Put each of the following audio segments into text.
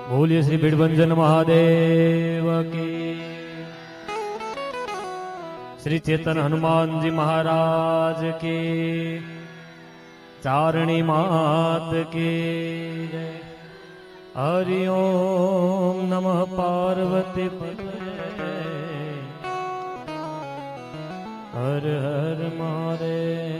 बोलिए श्री बिड़बंजन महादेव की। श्री चेतन हनुमान जी महाराज की। चारणी मात की जय। हरि ओम नमः पार्वती पतये। हर हर महादेव।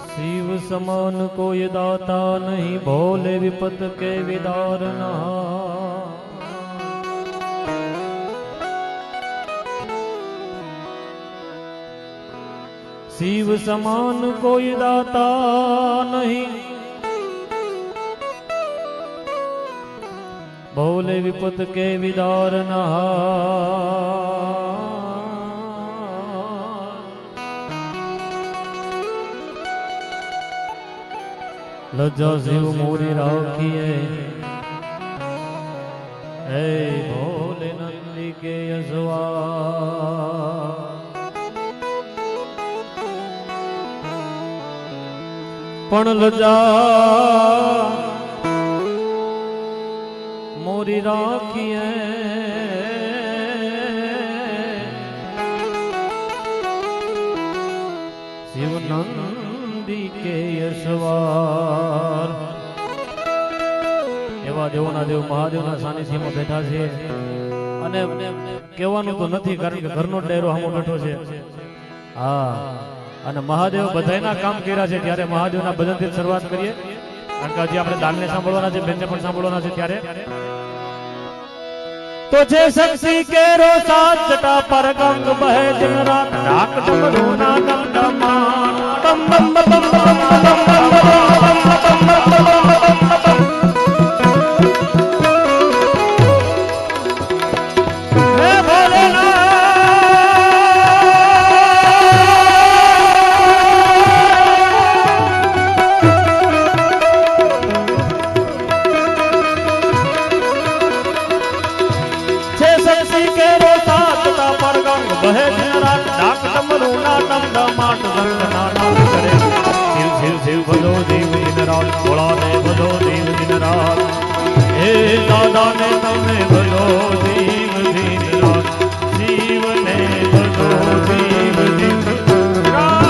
शिव समान कोई दाता नहीं, भोले विपत के विदारना। शिव समान कोई दाता नहीं, भोले विपत के विदारना। लज्जा शिव मोरी राखिए, हे भोले नंदी के यशवा। पण लज्जा मोरी राखिए, शिव नंदी के यशवार। एवा देवोना देव महादेवना सानिध्यમાં બેઠા છે અને કહેવાનું તો નથી કારણ કે ઘરનો ડેરો આમો બેઠો છે। હા અને મહાદેવ બધાયના કામ કર્યા છે ત્યારે મહાદેવના ભજનથી શરૂઆત કરીએ કારણ કે હજી આપણે દાનને સાંભળવાના છે, બેનને પણ સાંભળવાના છે। ત્યારે तो जे शक्ति के रो साथ जटा पर गंग बहे दिन रात डाक डमरू ना दम डमान दम दम दम दम बहे दिन रात डाक डमरू ना डम डमाट रंग नाना करे। शिव शिव शिव भजो देव दिन रात, भोला ने भजो देव दिन रात। हे दादा ने तमे भजो देव दिन रात, शिव ने भजो देव दिन रात।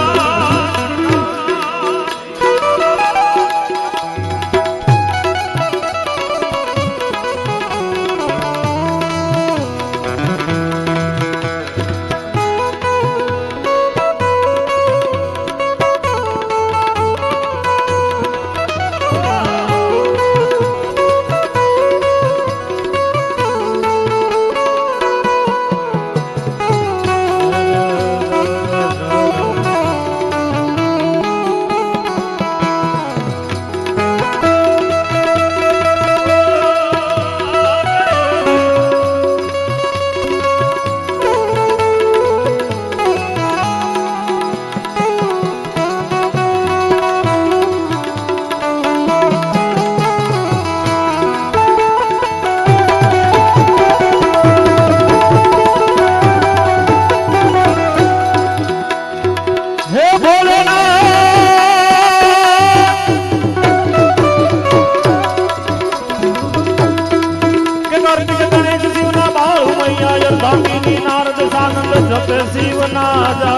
नारद सानंद जप शिव ना जा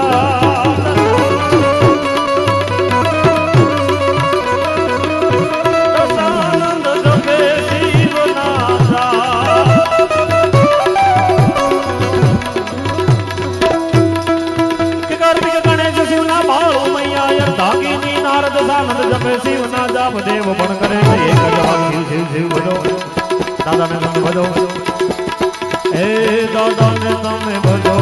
सानंद जप शिव ना जा। कार्तिक गणेश शिव ना भाऊ मैया धागिनी नारद सानंद जप शिव ना जाप देव पण करे एक जवान शिव शिव भजो दादा ने तुम भजो। हे दादा ने तमे भजो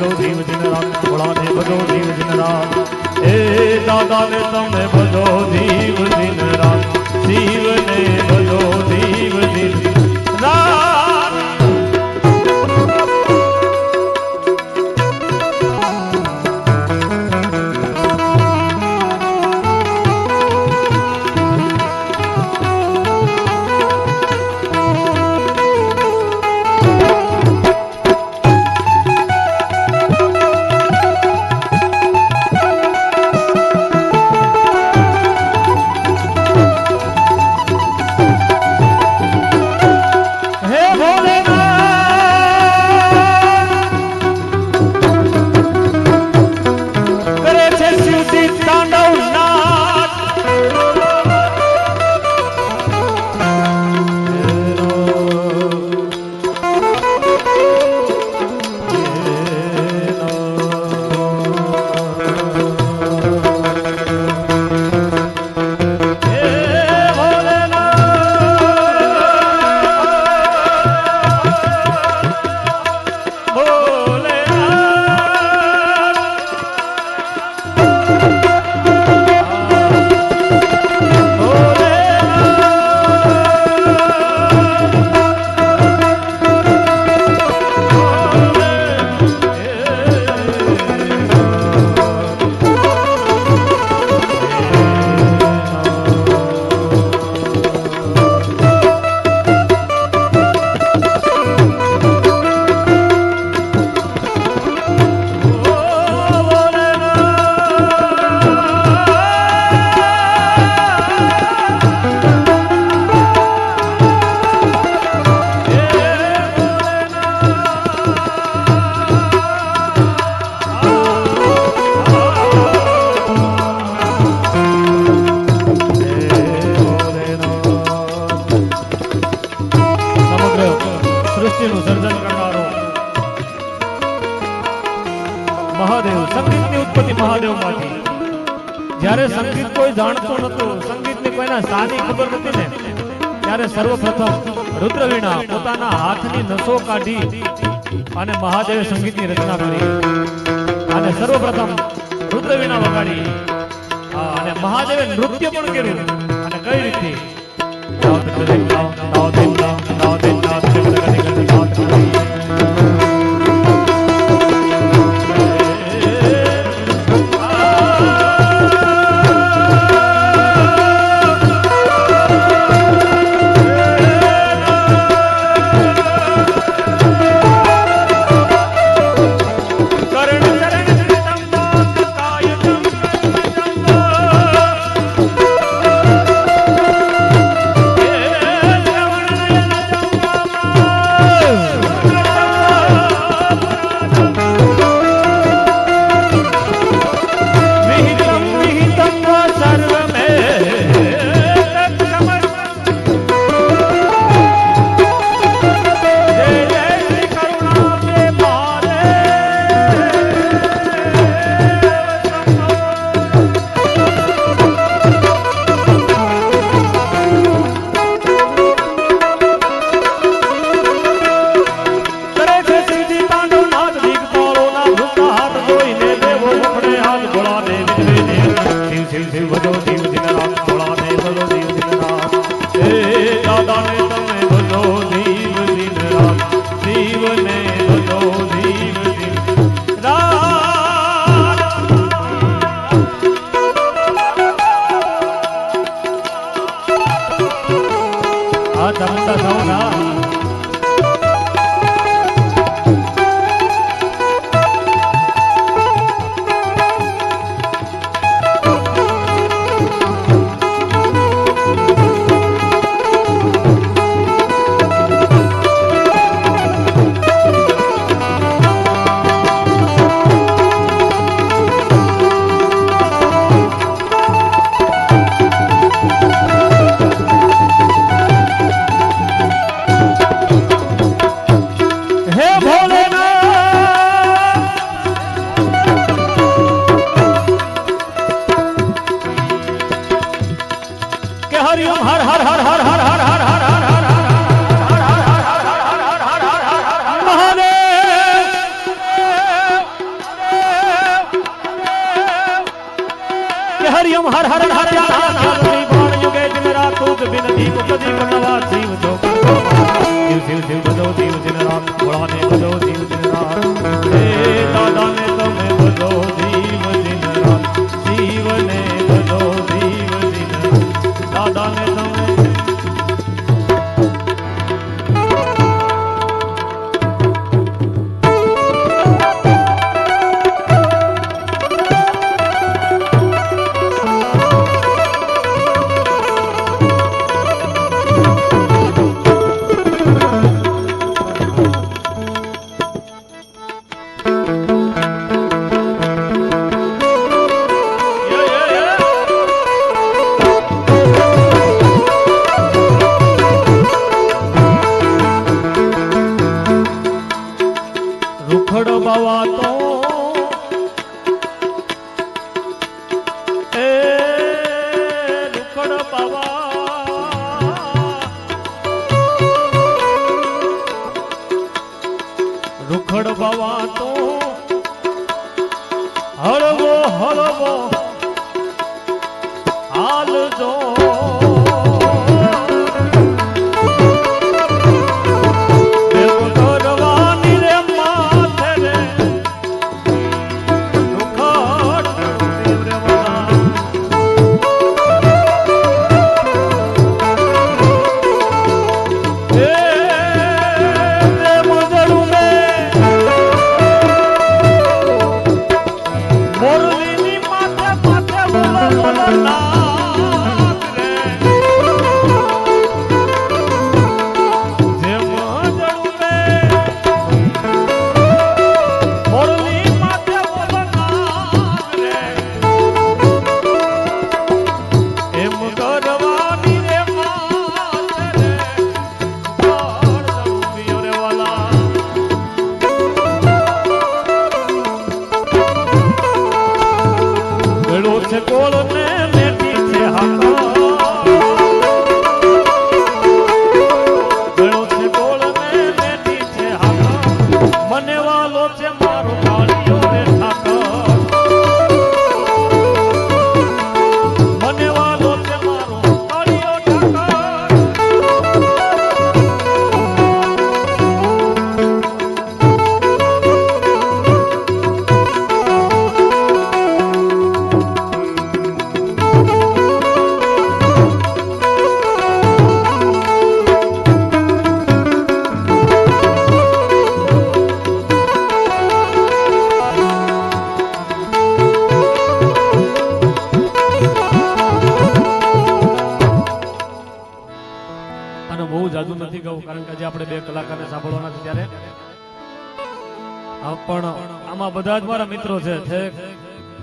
ભજો જીવ દિન રાત ભોળાને ભજો જીવ દિન રાત એ દાદાને તમે ભજો જીવ દિન રાત શિવને ભજો જીવ દિન રાત જ્યારે સંગીત કોઈ જાણતો નહોતું, સંગીતની કોઈના સાની ખબર નથી ને, ત્યારે સર્વપ્રથમ રુદ્રવીણા પોતાના હાથની નસો કાઢી અને મહાદેવે સંગીતની રચના કરી અને સર્વપ્રથમ રુદ્રવીણા વગાડી અને મહાદેવે નૃત્ય પણ કર્યું. અને કઈ રીતે प्रियम हर हर हत्या बाण युगे दिन रात तुझ बिन दीप कदी बनवा जीव जो शिव शिव शिव भजो जीव दिन रात भोला ने भजो जीव दिन रात हे दादा ने તમે ભજો જીવ દિન રાત શિવ ને ભજો જીવ દિન દાદા ને તમે રૂખડ બાવા તો હળવો હળવો હાલ જો આપણે બે કલાકારને સાંભળવાના છે ત્યારે પણ આમાં બધા જ મારા મિત્રો છે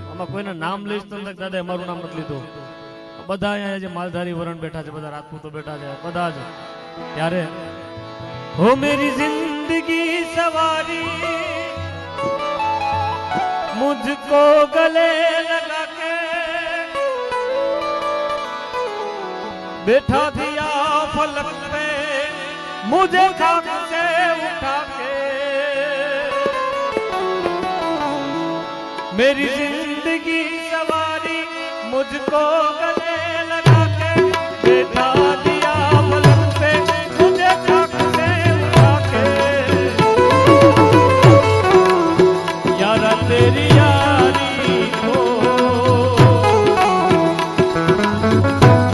આમાં કોઈના નામ લઈશ તો દાદા મારું નામ નથી લીધું બધા અહીંયા જે માલધારી વરણ બેઠા છે બધા રાજપૂતો બેઠા છે બધા જ ત્યારે હો મેરી જિંદગી સવારી મુझको गले लगा के बैठा दिया फलक पे मुझे खाक से उठा के मेरी जिंदगी सवारी मुझको गले लगा के बैठा दिया पलक पे मुझे खाक से उठा के यारा तेरी यारी को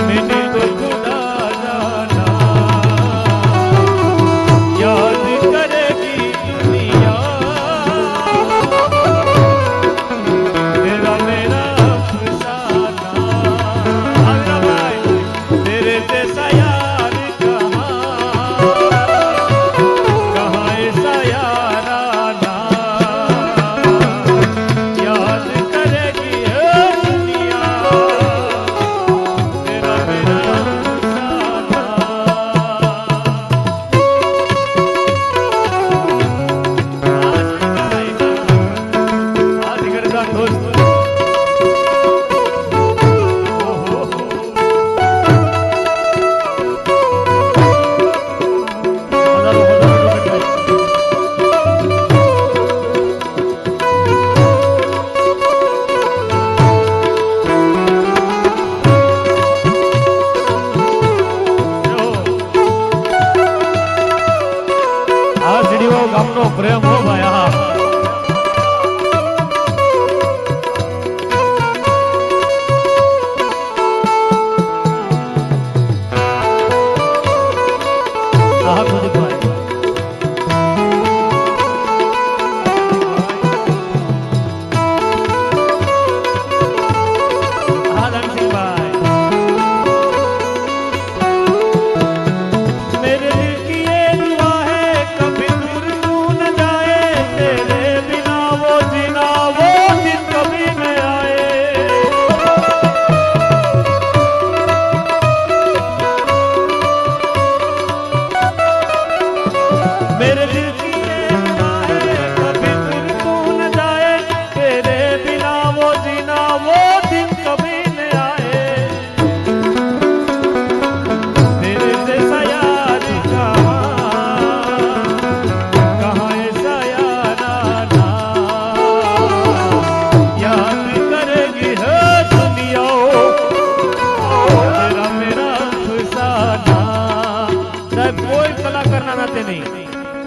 मैंने तो खुदा जाना याद करेगी दुनिया तेरा मेरा अफसाना भाई तेरे जैसा यार कहाँ ऐसा याराना याद करेगी दुनिया तेरा मेरा अफसाना નહીં,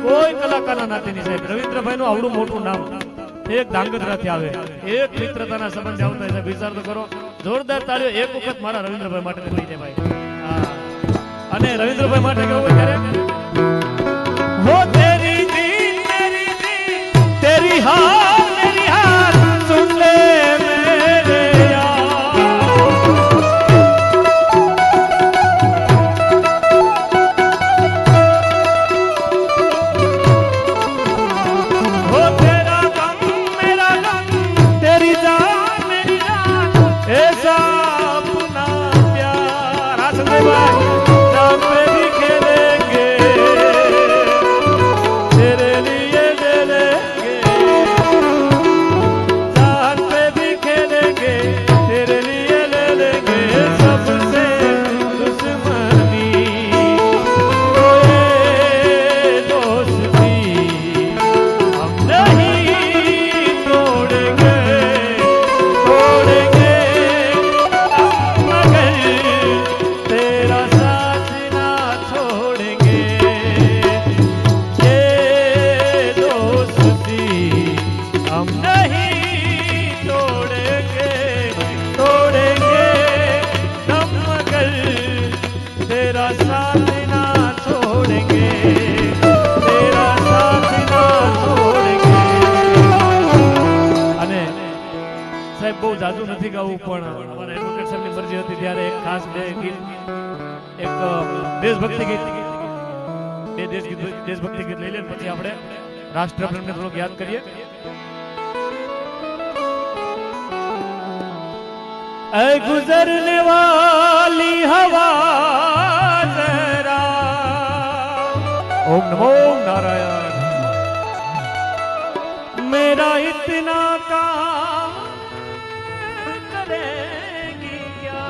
કોઈ કલાકારના નાતે નહીં સાહેબ. રવિન્દ્રભાઈ નું આવડું મોટું નામ એક ધાંગધ્રાથી આવે, એક મિત્રતાના સંબંધ આવતા સાહેબ. વિચાર તો કરો, જોરદાર તાળીઓ એક વખત મારા રવિન્દ્રભાઈ માટે થઈ જાય ભાઈ. હા, અને રવિન્દ્રભાઈ માટે કેવું હોય ત્યારે હો તેરી દી તેરી હાર મેરી હાર સુન લે મેરે બહુ જાદુ નથી ગાવું, પણ અમારા એડવોકેટ સાહેબની મરજી હતી ત્યારે એક ખાસ બે ગીત, એક દેશભક્તિ ગીત, બે દેશભક્તિ ગીત લઈ લે, પછી આપણે રાષ્ટ્રપ્રેમને થોડુંક યાદ કરીએ. ऐ गुजरने वाली हवा जरा, ओम नमो नारायण, मेरा इतना काम करेगी क्या,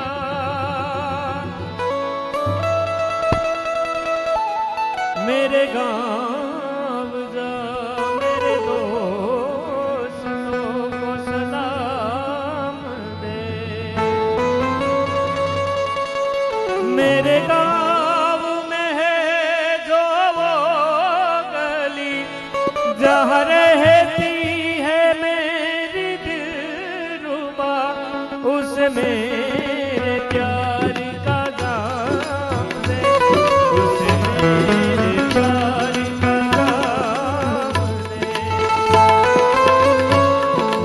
मेरे गाँव जा मेरे दोस्तों को सलाम दे, मेरे गाँव में है जो वो गली जहाँ रहती है मेरी दिलरुबा, उस मेरे प्यार का नाम दे, उस मेरे प्यार का नाम दे,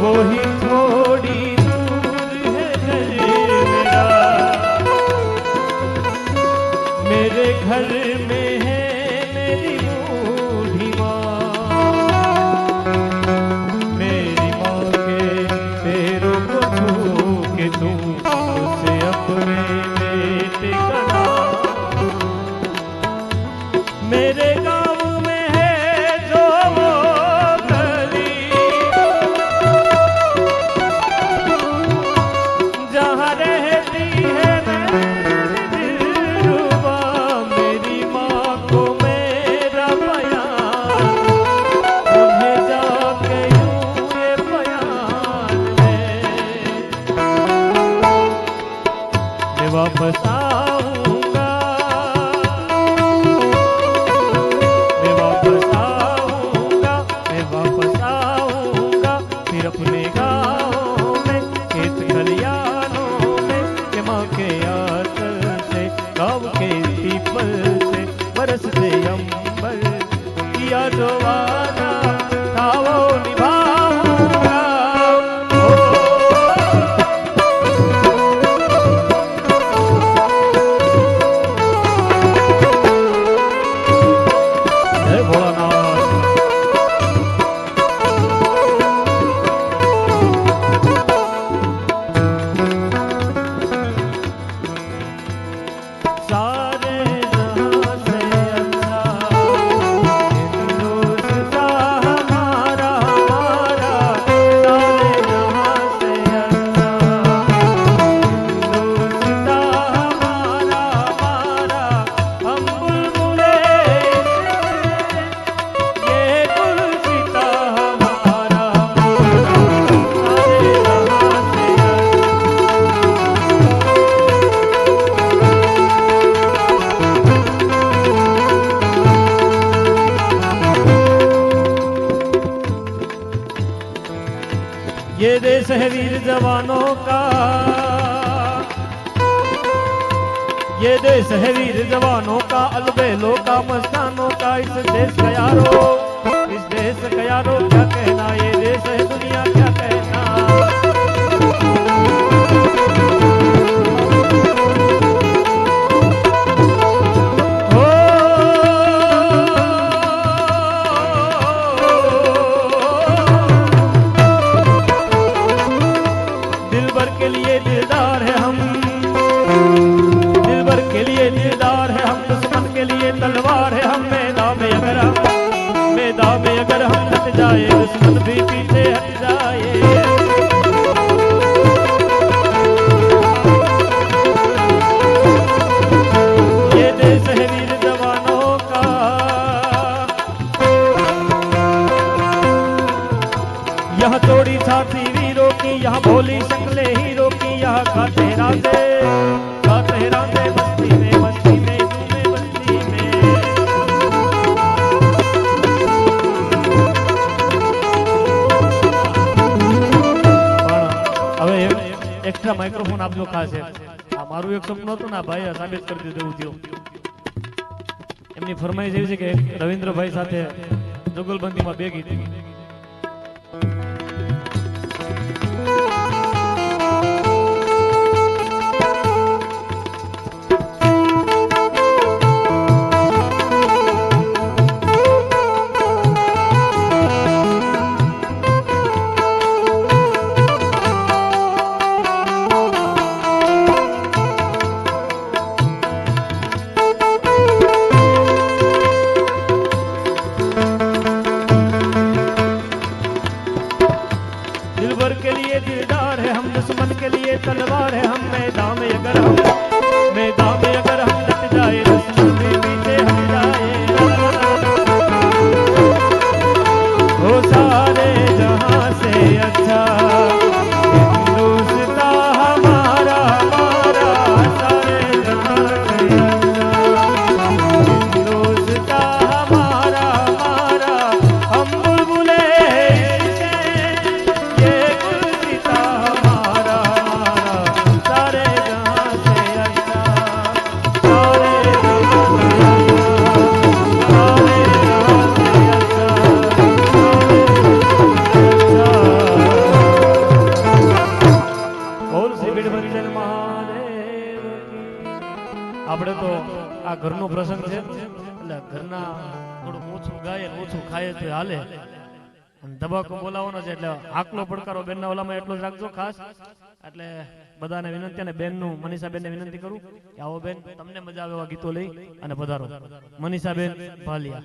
वही थोड़ी दूर है घर मेरा, मेरे घर में है मेरी बूढ़ी माँ, मेरी माँ के पैरों को छू के तुम उसे अपने बेटे का नाम, मेरे गाँव में है जो वो गली जहाँ रहती है मेरी दिलरुबा, मेरी माँ को मेरा बयान उन्हें जाके यूं ये बयान है, मैं वापस आऊंगा, मैं वापस आऊंगा, मैं वापस आऊंगा, फिर अपने गाँव में खेत खलियानों में, के माँ के आंचल से गाँव के पीपल से बरसते अंबर, किया जो वादा था वो निभाऊंगा। जय भोलानाथ। ये देश है वीर जवानों का, ये देश है वीर जवानों का, अलबेलों का मस्तानों का। इस देश का यारो, इस देश का यारो क्या कहना, ये देश है दुनिया क्या कहना। दिलबर के लिए दिलदार है हम, दिलबर के लिए दिलदार है हम, दुश्मन के लिए तलवार है हम। मैदान में अगर हम, मैदान में अगर हम हट जाए, दुश्मन भी पीछे हट जाए। ये देश है वीर जवानों का, यहाँ चोरी छाती वीरों की, यहाँ भोली शक्लें हीरो की, यहाँ गाते राधे बस्ती में, बस्ती में, झूमे बस्ती में। હવે એક્સ્ટ્રા માઇક્રોફોન આપજો ખાસ. આ મારું એક સપનું હતું ને, આ ભાઈએ સાબિત કરી દીધું એવું થયું. એમની ફરમાઈશ એવી છે કે રવિન્દ્રભાઈ સાથે જુગલબંધીમાં બે ગીત. दिलबर के लिए दिलदार है हम, दुश्मन के लिए तलवार है हम। मैदान में अगर हम, मैदान में अगर हम डट जाए, दुश्मन भी पीछे हट जाए। वो सारे जहां से अच्छा हिंदुस्तां हमारा, हमारा सारे जहां से अच्छा हिंदुस्तां हमारा, हमारा। हम बुलबुले આપણે તો આ ઘરનો પ્રસંગ છે એટલે ઘરના થોડું ઓછું ગાય ઓછું ખાય તો હાલે. અને ધબાકો બોલાવવાનો છે એટલે આકલો પડકારો બેનના ઓલામાં એટલો જ રાખજો ખાસ. એટલે બધાને વિનંતી, અને બેનનું મનીષાબેનને વિનંતી કરું કે આવો બેન, તમને મજા આવે એવા ગીતો લઈ અને પધારો. મનીષાબેન ભાલિયા.